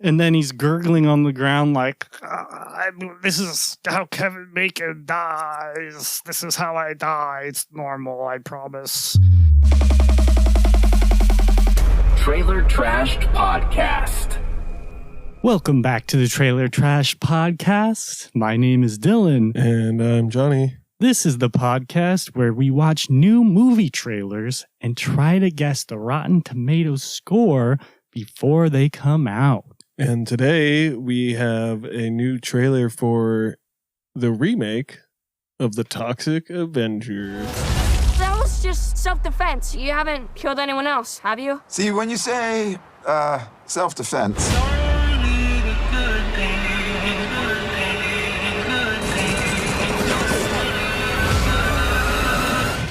And then he's gurgling on the ground like, this is how Kevin Bacon dies. This is how I die. It's normal, I promise. Trailer Trashed Podcast. Welcome back to the Trailer Trash Podcast. My name is Dylan. And I'm Jonny. This is the podcast where we watch new movie trailers and try to guess the Rotten Tomatoes score before they come out. And today we have a new trailer for the remake of The Toxic Avenger. That was just self-defense. You haven't killed anyone else, have you? See, when you say self-defense,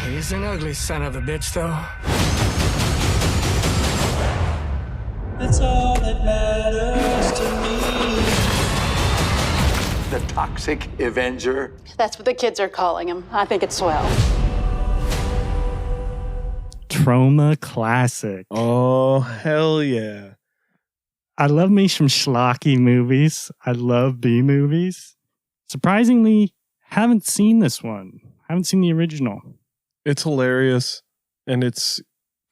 He's an ugly son of a bitch, though. It's all that matters to me. The Toxic Avenger. That's what the kids are calling him. I think it's swell. Troma classic. Oh, hell yeah. I love me some schlocky movies. I love B movies. Surprisingly, haven't seen this one. Haven't seen the original. It's hilarious and it's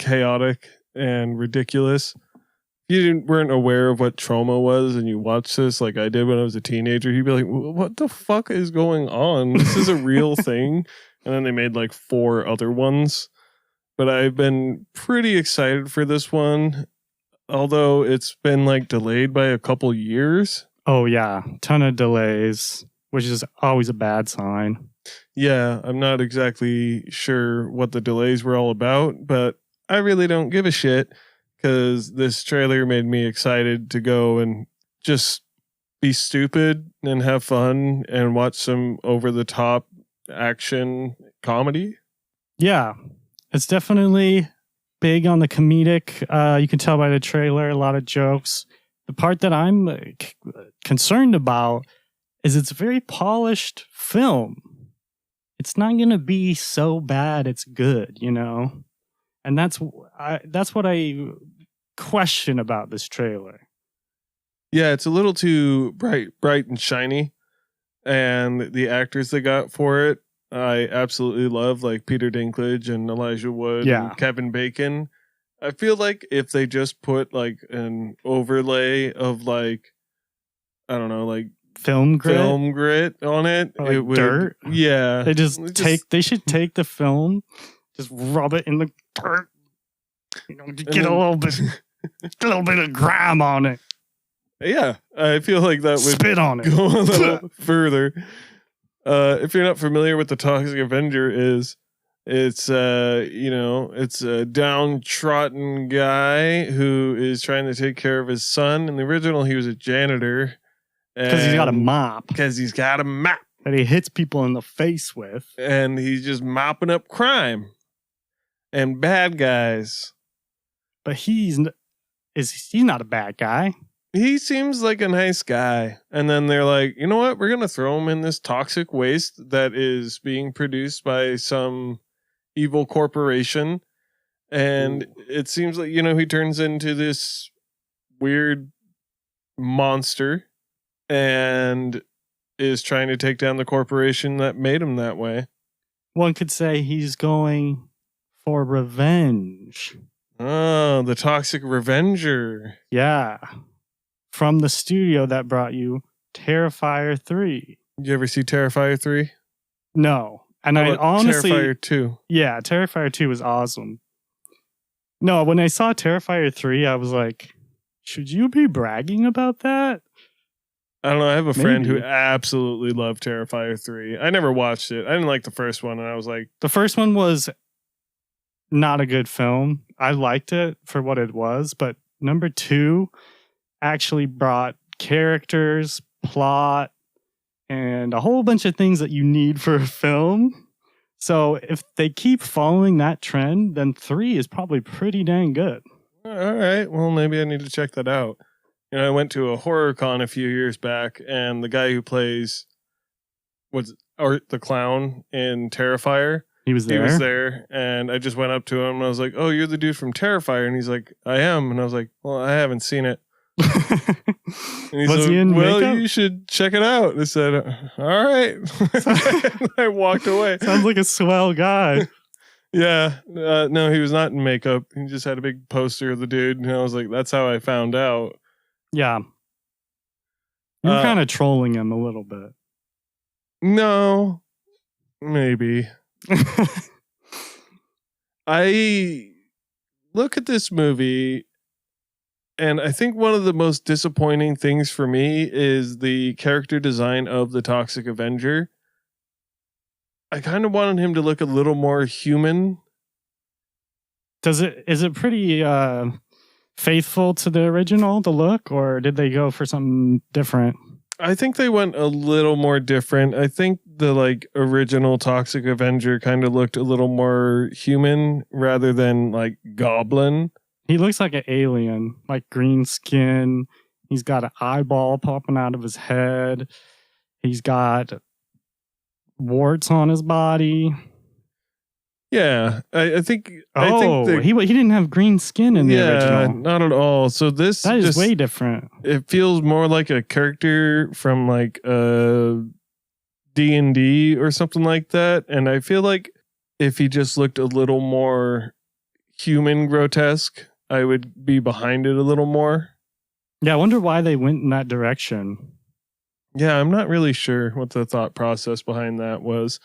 chaotic and ridiculous. If you weren't aware of what Troma was and you watched this like I did when I was a teenager, you'd be like, what the fuck is going on? This is a real thing. And then they made like 4 other ones. But I've been pretty excited for this one, although it's been like delayed by a couple years. Oh yeah, ton of delays, which is always a bad sign. Yeah, I'm not exactly sure what the delays were all about, but I really don't give a shit because this trailer made me excited to go and just be stupid and have fun and watch some over-the-top action comedy. Yeah, it's definitely big on the comedic. You can tell by the trailer, a lot of jokes. The part that I'm concerned about is it's a very polished film. It's not going to be so bad it's good, you know? And that's what I question about this trailer. Yeah, it's a little too bright and shiny. And the actors they got for it, I absolutely love, like Peter Dinklage and Elijah Wood and Kevin Bacon. I feel like if they just put like an overlay of like, I don't know, like film grit on it, or like it would, dirt. Yeah, they should take the film, just rub it in the dirt, you know, to get a little bit of grime on it. Yeah, I feel like that would spit on it. Go a little further. If you're not familiar with the Toxic Avenger it's a downtrodden guy who is trying to take care of his son. In the original, he was a janitor. Because he's got a mop. That he hits people in the face with. And he's just mopping up crime and bad guys. But he's not a bad guy. He seems like a nice guy. And then they're like, you know what? We're going to throw him in this toxic waste that is being produced by some evil corporation. And it seems like, you know, he turns into this weird monster and is trying to take down the corporation that made him that way. One could say he's going for revenge. Oh, the Toxic Revenger. Yeah. From the studio that brought you Terrifier 3. Did you ever see Terrifier 3? No. And I honestly... Terrifier 2. Yeah, Terrifier 2 was awesome. No, when I saw Terrifier 3, I was like, should you be bragging about that? I don't know. I have a friend who absolutely loved Terrifier 3. I never watched it. I didn't like the first one, and I was like... The first one was not a good film. I liked it for what it was, but number 2 actually brought characters, plot, and a whole bunch of things that you need for a film. So if they keep following that trend, then 3 is probably pretty dang good. All right. Well, maybe I need to check that out. You know, I went to a horror con a few years back, and the guy who plays Art the Clown in Terrifier, he was there, and I just went up to him and I was like, "Oh, you're the dude from Terrifier," and he's like, "I am," and I was like, "Well, I haven't seen it." And he's Was he in well, makeup? you should check it out. I said, all right. I walked away. Sounds like a swell guy. Yeah. No, he was not in makeup. He just had a big poster of the dude. And I was like, that's how I found out. Yeah. You were kind of trolling him a little bit. No, maybe. I look at this movie, and I think one of the most disappointing things for me is the character design of the Toxic Avenger. I kind of wanted him to look a little more human. Is it pretty faithful to the original, the look, or did they go for something different? I think they went a little more different. I think the original Toxic Avenger kind of looked a little more human rather than like goblin. He looks like an alien, like green skin. He's got an eyeball popping out of his head. He's got warts on his body. Yeah, I think. He didn't have green skin in the original. Not at all. So this that is way different. It feels more like a character from like D&D or something like that. And I feel like if he just looked a little more human grotesque, I would be behind it a little more. Yeah, I wonder why they went in that direction. Yeah, I'm not really sure what the thought process behind that was.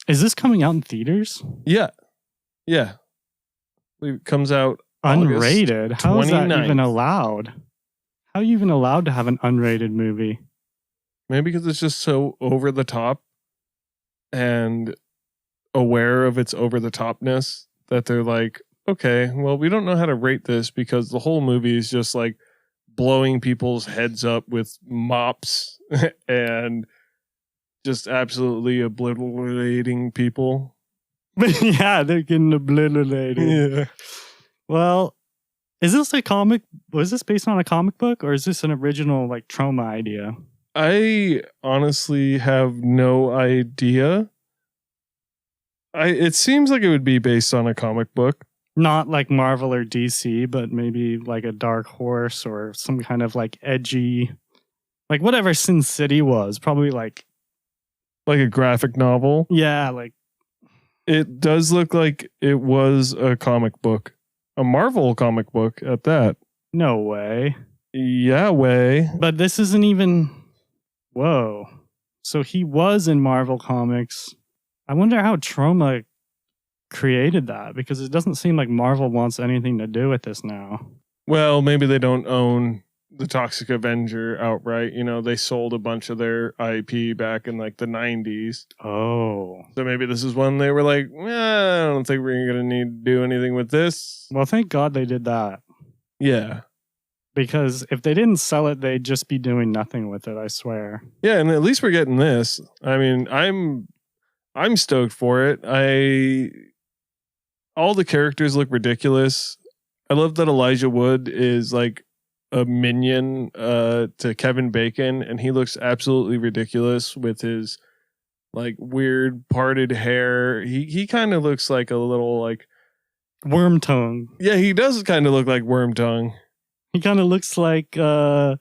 Is this coming out in theaters? Yeah. It comes out unrated. August How is that 29th. even allowed? How are you even allowed to have an unrated movie? Maybe because it's just so over the top and aware of its over the topness that they're like, okay, well, we don't know how to rate this because the whole movie is just like blowing people's heads up with mops and just absolutely obliterating people. Yeah, they're getting obliterated. Yeah. Well, is this a comic? Was this based on a comic book, or is this an original like Troma idea? I honestly have no idea. It seems like it would be based on a comic book. Not like Marvel or DC, but maybe like a Dark Horse or some kind of like edgy, like whatever Sin City was. Probably like a graphic novel. Yeah, like it does look like it was a comic book, a Marvel comic book at that. No way. Yeah, way. But this isn't even. Whoa. So he was in Marvel Comics. I wonder how Troma created that, because it doesn't seem like Marvel wants anything to do with this now. Well, maybe they don't own the Toxic Avenger outright. You know, they sold a bunch of their IP back in like the 90s. Oh. So maybe this is one they were like, I don't think we're going to need to do anything with this. Well, thank God they did that. Yeah. Because if they didn't sell it, they'd just be doing nothing with it, I swear. Yeah, and at least we're getting this. I mean, I'm stoked for it. All the characters look ridiculous. I love that Elijah Wood is like a minion to Kevin Bacon, and he looks absolutely ridiculous with his like weird parted hair. He kind of looks like a little like Worm Tongue. Yeah, he does kind of look like Worm Tongue. He kind of looks like the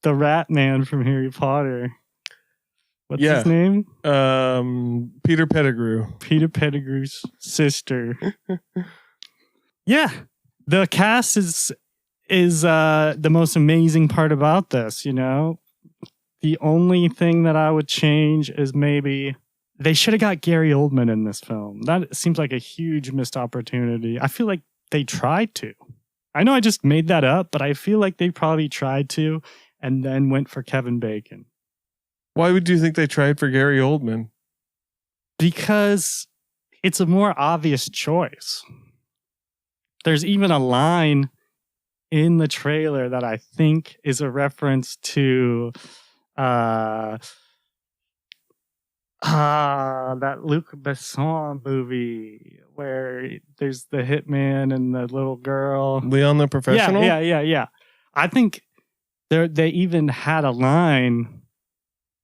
Rat Man from Harry Potter. What's his name? Peter Pettigrew. Peter Pettigrew's sister. Yeah. The cast is the most amazing part about this, you know? The only thing that I would change is maybe they should have got Gary Oldman in this film. That seems like a huge missed opportunity. I feel like they tried to. I know I just made that up, but I feel like they probably tried to and then went for Kevin Bacon. Why would you think they tried for Gary Oldman? Because it's a more obvious choice. There's even a line in the trailer that I think is a reference to that Luc Besson movie where there's the hitman and the little girl. Leon the Professional? Yeah. I think they even had a line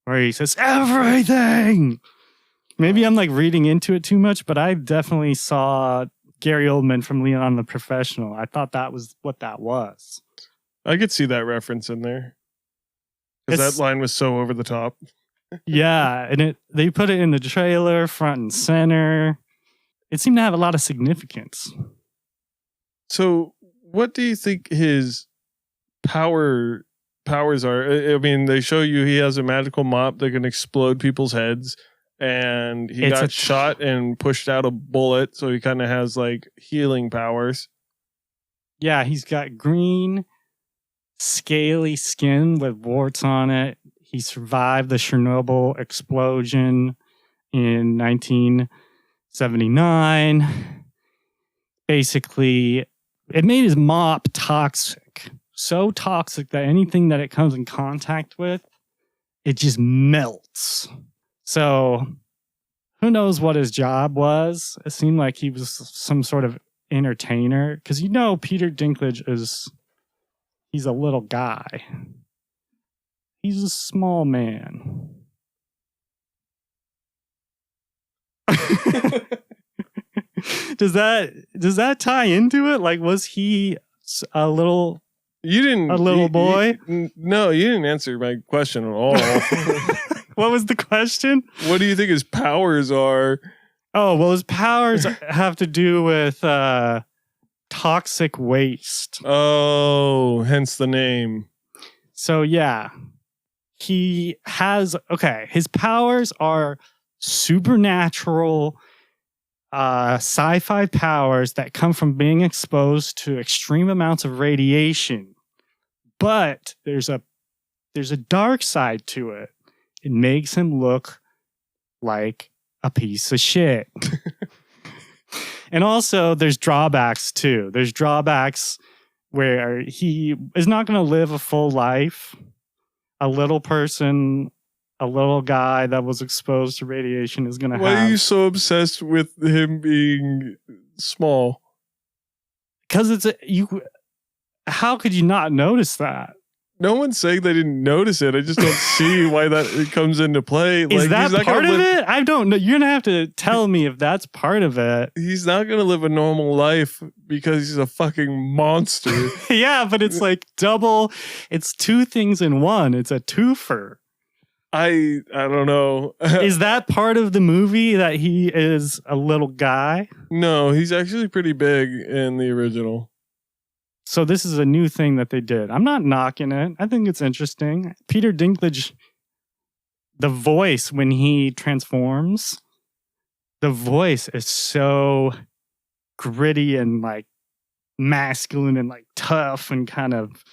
where he says everything. Maybe I'm like reading into it too much, but I definitely saw Gary Oldman from Leon the Professional. I thought that was what that was. I could see that reference in there. Because that line was so over the top. Yeah, and they put it in the trailer front and center. It seemed to have a lot of significance. So, what do you think his powers are? I mean, they show you he has a magical mop that can explode people's heads, and he got shot and pushed out a bullet, so he kind of has like healing powers. Yeah, he's got green, scaly skin with warts on it. He survived the Chernobyl explosion in 1979. Basically, it made his mop toxic. So toxic that anything that it comes in contact with, it just melts. So, who knows what his job was? It seemed like he was some sort of entertainer. Because Peter Dinklage he's a little guy. He's a small man. Does that tie into it? Like, was he a little boy? No, you didn't answer my question at all. What was the question? What do you think his powers are? Oh, well, his powers have to do with toxic waste. Oh, hence the name. So, yeah. His powers are supernatural sci-fi powers that come from being exposed to extreme amounts of radiation. But there's a dark side to it. It makes him look like a piece of shit. And also there's drawbacks too. There's drawbacks where he is not going to live a full life. A little person, a little guy that was exposed to radiation is going to have... Why are you so obsessed with him being small? Because how could you not notice that? No one's saying they didn't notice it. I just don't see why it comes into play. Is that part of it? I don't know. You're going to have to tell me if that's part of it. He's not going to live a normal life because he's a fucking monster. Yeah, but it's like double. It's two things in one. It's a twofer. I don't know. Is that part of the movie that he is a little guy? No, he's actually pretty big in the original. So this is a new thing that they did. I'm not knocking it. I think it's interesting. Peter Dinklage, the voice when he transforms, the voice is so gritty and like masculine and like tough and kind of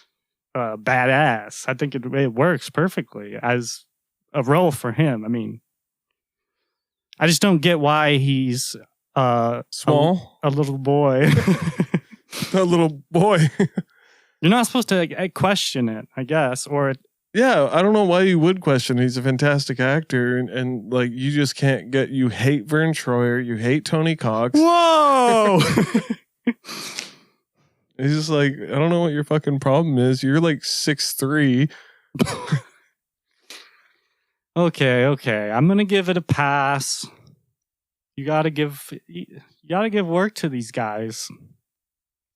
badass. I think it works perfectly as a role for him. I mean, I just don't get why he's small, a little boy. A little boy. You're not supposed to question it, I guess, or yeah, I don't know why you would question. He's a fantastic actor, and like you just can't get. You hate Vern Troyer, you hate Tony Cox. Whoa! He's just like, I don't know what your fucking problem is. You're like 6'3". Okay. I'm gonna give it a pass. You gotta give work to these guys.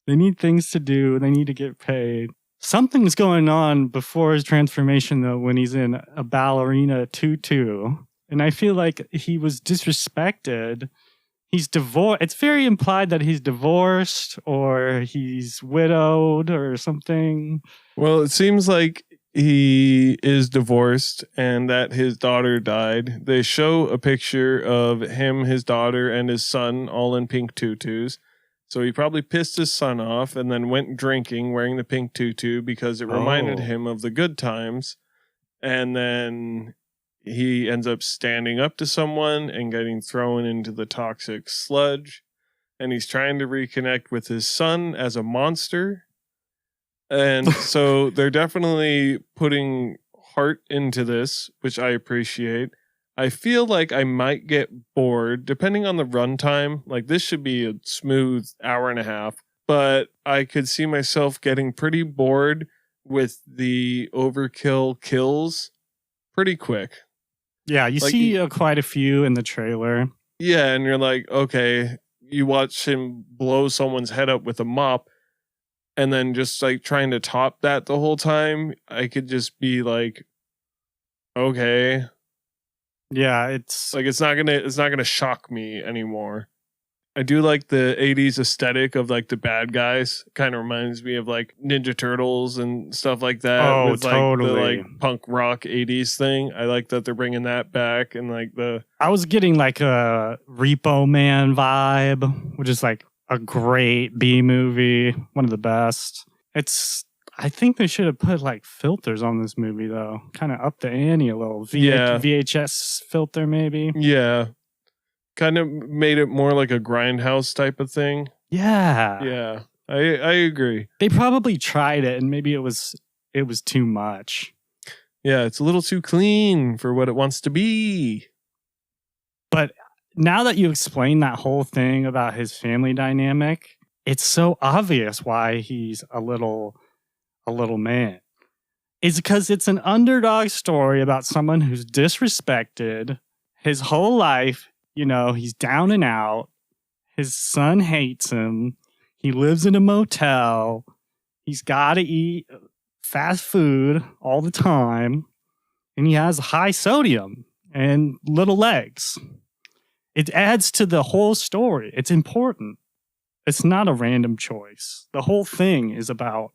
They need things to do. They need to get paid. Something's going on before his transformation, though, when he's in a ballerina tutu. And I feel like he was disrespected. He's divorced. It's very implied that he's divorced or he's widowed or something. Well, it seems like he is divorced and that his daughter died. They show a picture of him, his daughter, and his son all in pink tutus. So he probably pissed his son off and then went drinking wearing the pink tutu because it reminded him of the good times. And then he ends up standing up to someone and getting thrown into the toxic sludge. And he's trying to reconnect with his son as a monster. And so they're definitely putting heart into this, which I appreciate. I feel like I might get bored depending on the runtime. Like this should be a smooth hour and a half, but I could see myself getting pretty bored with the overkill kills pretty quick. Yeah, you see quite a few in the trailer. Yeah, and you're like, okay, you watch him blow someone's head up with a mop. and then just like trying to top that the whole time, I could just be like, okay, Yeah, it's like it's not gonna shock me anymore. I do like the 80s aesthetic of like the bad guys. Kind of reminds me of like Ninja Turtles and stuff like that. Oh, with, like, totally. the like punk rock 80s thing. I like that they're bringing that back, and like I was getting like a Repo Man vibe, which is like a great B movie, one of the best. I think they should have put like filters on this movie though, kind of up the ante a little. VHS filter maybe. Yeah. Kind of made it more like a grindhouse type of thing. Yeah. Yeah. I agree. They probably tried it and maybe it was too much. Yeah, it's a little too clean for what it wants to be. But now that you explain that whole thing about his family dynamic, it's so obvious why he's a little man. It's because it's an underdog story about someone who's disrespected his whole life. You know, he's down and out. His son hates him. He lives in a motel. He's got to eat fast food all the time. And he has high sodium and little legs. It adds to the whole story. It's important. It's not a random choice. The whole thing is about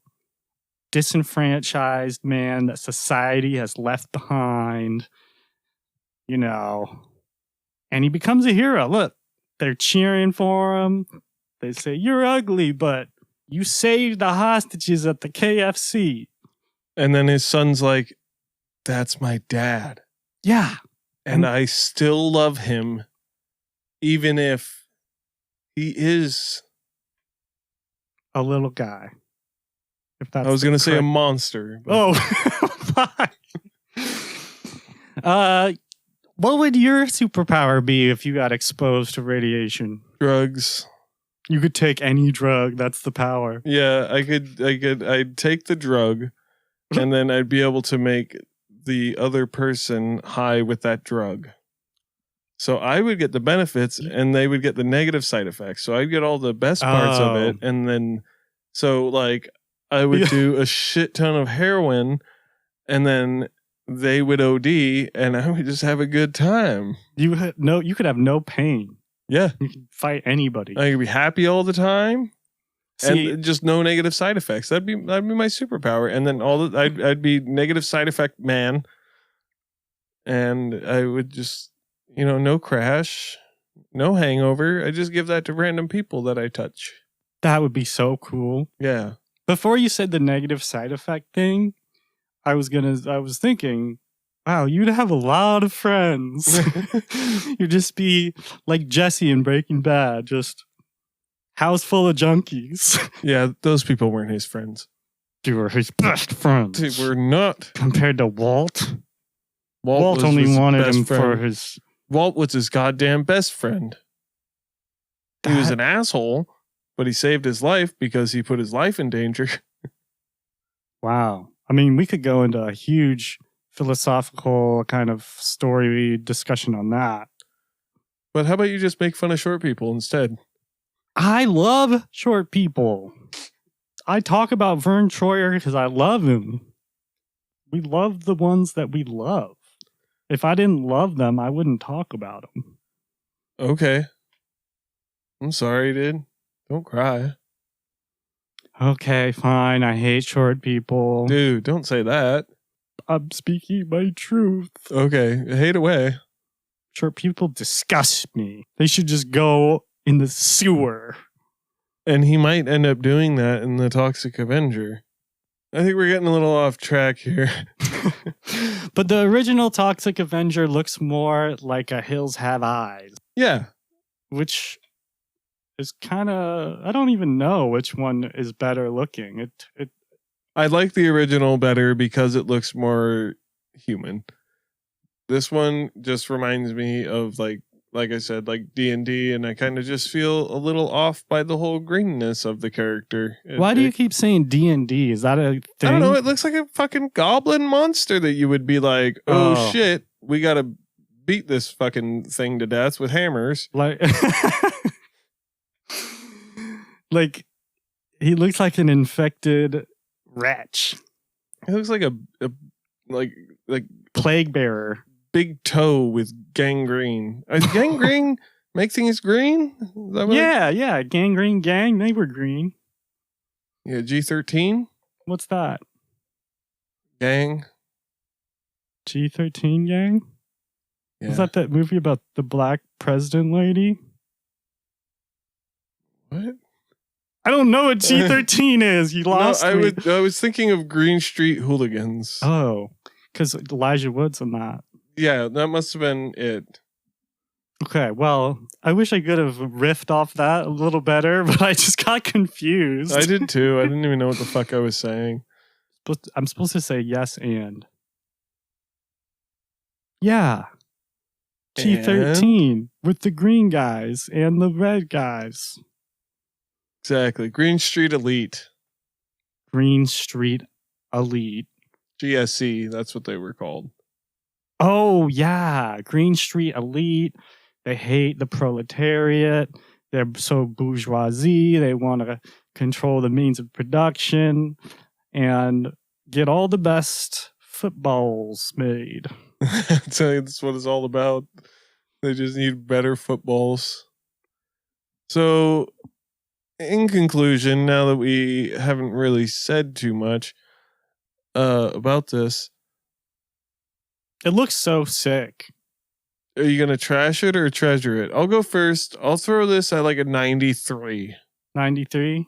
disenfranchised man that society has left behind, you know, and he becomes a hero. Look, they're cheering for him. They say, "You're ugly, but you saved the hostages at the KFC." And then his son's like, "That's my dad." Yeah. And I still love him, even if he is a little guy. If that's I was going to say a correct- monster. But Oh, fine. What would your superpower be if you got exposed to radiation? drugs. You could take any drug. That's the power. Yeah, I'd take the drug, and then I'd be able to make the other person high with that drug. So I would get the benefits and they would get the negative side effects. So I'd get all the best parts of it. And then, so like I would do a shit ton of heroin and then they would OD and I would just have a good time. You could have no pain. Yeah. You could fight anybody. I could be happy all the time. See, And just no negative side effects. That'd be my superpower. And then I'd be negative side effect man. And I would just, no crash, no hangover. I just give that to random people that I touch. that would be so cool. Yeah. Before you said the negative side effect thing, I was thinking, wow, you'd have a lot of friends. You'd just be like Jesse in Breaking Bad, just house full of junkies. Yeah, those people weren't his friends. They were his best friends. They were not. Compared to Walt. Walt was only his wanted best him friend. for his... Walt was his goddamn best friend. He was an asshole, but he saved his life because he put his life in danger. Wow. I mean, we could go into a huge philosophical kind of story discussion on that. But how about you just make fun of short people instead? I love short people. I talk about Vern Troyer because I love him. We love the ones that we love. If I didn't love them, I wouldn't talk about them. Okay. I'm sorry, dude. Don't cry. Okay, fine. I hate short people. Dude, don't say that. I'm speaking my truth. Okay, hate away. Short people disgust me. They should just go in the sewer. And he might end up doing that in the Toxic Avenger. I think we're getting a little off track here. But the original Toxic Avenger looks more like a Hills Have Eyes. Yeah. Which is kind of... I don't even know which one is better looking. I like the original better because it looks more human. This one just reminds me of like I said, like D&D, and I kind of just feel a little off by the whole greenness of the character. Why do you keep saying D&D? Is that a thing? I don't know. It looks like a fucking goblin monster that you would be like, oh. Shit, we got to beat this fucking thing to death with hammers. Like, He looks like an infected wretch. He looks like a like Plague bearer. big toe with gangrene. Is gangrene make things green? Is that what Yeah. Gangrene gang. They were green. Yeah, G13 What's that? gang. G13 gang? Yeah. Was that movie about the black president lady? What? I don't know what G13 is. You lost me. I was thinking of Green Street Hooligans. Oh, because Elijah Wood's in that. Yeah, that must have been it. Okay, well, I wish I could have riffed off that a little better, but I just got confused. I did too. I didn't even know what the fuck I was saying. I'm supposed to say yes and. Yeah. G13 with the green guys and the red guys. Exactly. Green Street Elite. Green Street Elite. GSC, that's what they were called. Oh, yeah. Green Street Elite. They hate the proletariat. They're so bourgeoisie. They want to control the means of production and get all the best footballs made. That's what it's all about. They just need better footballs. So, in conclusion, now that we haven't really said too much about this, It looks so sick. are you going to trash it or treasure it? I'll go first. I'll throw this at like a 93. 93?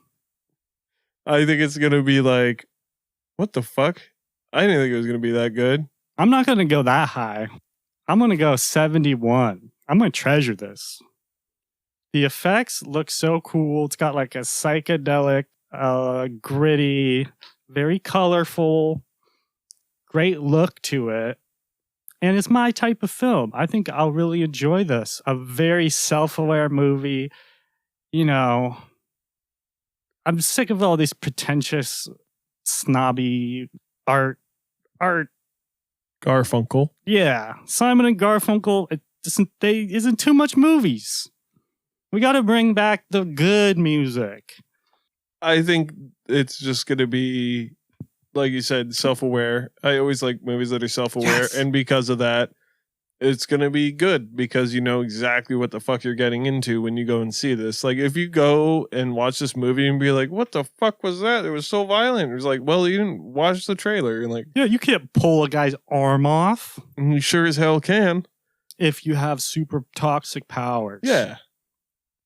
I think it's going to be like, what the fuck? I didn't think it was going to be that good. I'm not going to go that high. I'm going to go 71. I'm going to treasure this. The effects look so cool. It's got like a psychedelic, gritty, very colorful, great look to it. And it's my type of film. I think I'll really enjoy this. A very self-aware movie. You know, I'm sick of all these pretentious, snobby art. Garfunkel. Yeah, Simon and Garfunkel. Isn't too much movies. We got to bring back the good music. I think it's just going to be, like you said, self-aware. I always like movies that are self-aware. Yes. And because of that, it's going to be good because you know exactly what the fuck you're getting into when you go and see this. Like, if you go and watch this movie and be like, what the fuck was that? It was so violent. It was like, well, you didn't watch the trailer. And like, Yeah, you can't pull a guy's arm off you sure as hell can. if you have super toxic powers. Yeah.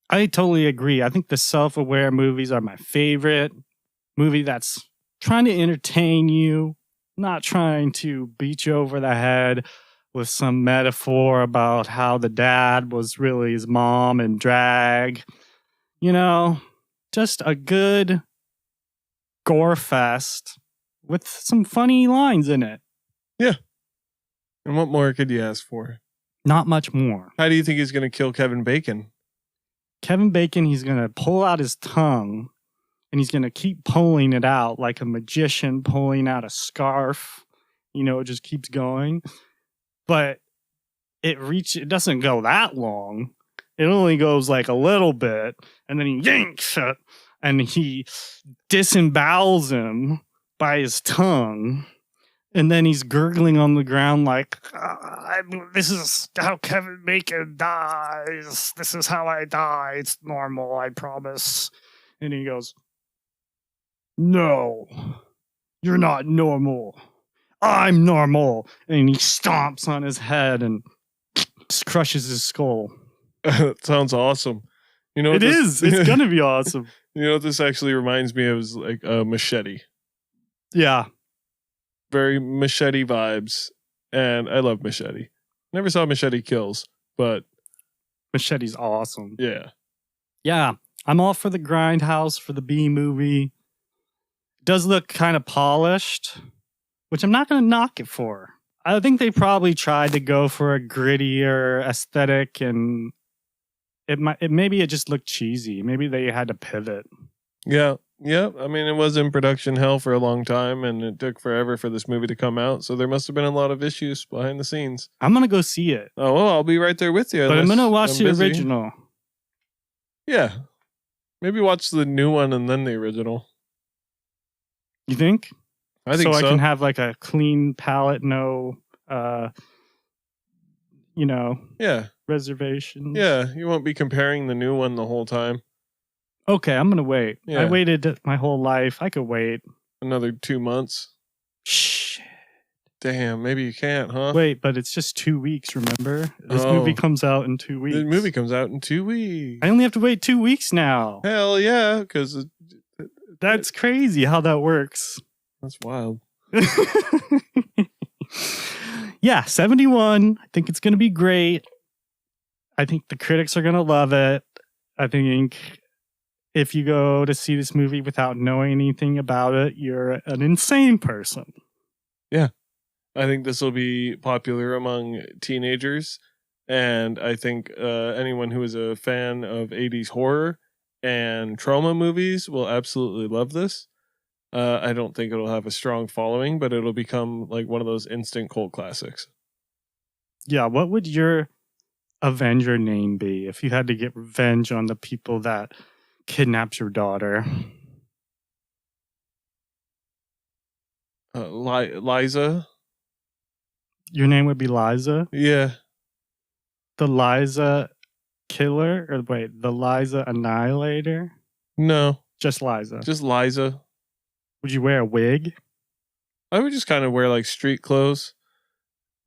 I totally agree. I think the self-aware movies are my favorite. Movie that's trying to entertain you, not trying to beat you over the head with some metaphor about how the dad was really his mom in drag. You know, just a good gore fest with some funny lines in it. And what more could you ask for? Not much more. How do you think he's going to kill Kevin Bacon? Kevin Bacon, he's going to pull out his tongue and he's going to keep pulling it out like a magician pulling out a scarf. You know, it just keeps going. But it doesn't go that long. It only goes like a little bit. And then he yanks it and he disembowels him by his tongue. And then he's gurgling on the ground like, this is how Kevin Bacon dies. This is how I die. It's normal, I promise. And he goes, no, you're not normal. I'm normal. And he stomps on his head and just crushes his skull. That sounds awesome. You know, It is. It's going to be awesome. You know what this actually reminds me of is like Machete. Yeah. Very Machete vibes. And I love Machete. Never saw Machete Kills, but Machete's awesome. yeah. Yeah. I'm all for the Grindhouse, for the B movie. Does look kind of polished, which I'm not going to knock it for. I think they probably tried to go for a grittier aesthetic, and maybe it just looked cheesy. Maybe they had to pivot. Yeah. Yeah. I mean, it was in production hell for a long time, and it took forever for this movie to come out. So there must have been a lot of issues behind the scenes. I'm going to go see it. Oh, well, I'll be right there with you. But I'm unless going to watch I'm the busy. original. Yeah. Maybe watch the new one and then the original. You think? I think so. I can have like a clean palette, no, Yeah. reservations. Yeah, you won't be comparing the new one the whole time. Okay, I'm gonna wait. Yeah. I waited my whole life. I could wait. Another 2 months. Shh. Damn, maybe you can't, huh? Wait, but it's just 2 weeks, remember? This Oh. movie comes out in 2 weeks. The movie comes out in 2 weeks. I only have to wait 2 weeks now. Hell yeah, because That's crazy how that works. that's wild. Yeah, 71. I think it's going to be great. I think the critics are going to love it. I think if you go to see this movie without knowing anything about it, you're an insane person. Yeah. I think this will be popular among teenagers. And I think anyone who is a fan of 80s horror and Troma movies will absolutely love this. I don't think it'll have a strong following, but it'll become like one of those instant cult classics. Yeah, what would your Avenger name be if you had to get revenge on the people that kidnapped your daughter? Liza? Your name would be Liza? Yeah. The Liza Killer? Or wait, the Liza Annihilator? No. Just Liza. Just Liza. Would you wear a wig? I would just kind of wear like street clothes.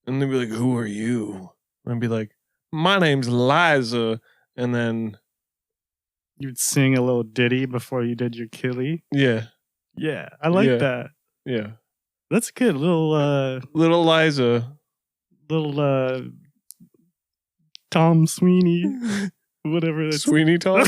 And they'd be like, who are you? And I'd be like, my name's Liza. And then You'd sing a little ditty before you did your killie? yeah. Yeah, I like Yeah. that. Yeah. That's good. Little Little Liza. Tom Sweeney. Whatever that's. Sweeney Todd.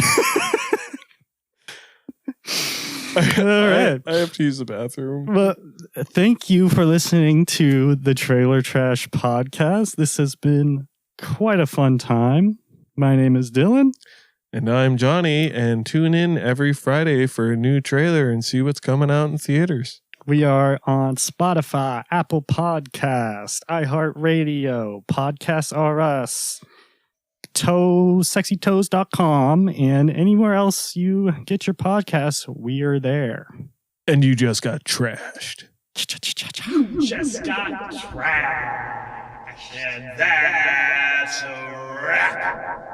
All right. I have to use the bathroom. Well, thank you for listening to the Trailer Trash podcast. This has been quite a fun time. My name is Dylan. And I'm Johnny, and tune in every Friday for a new trailer and see what's coming out in theaters. We are on Spotify, Apple Podcast, iHeartRadio, Podcasts R Us, sexytoes.com, and anywhere else you get your podcasts, we are there. And you just got trashed. Just got trash, and that's a wrap.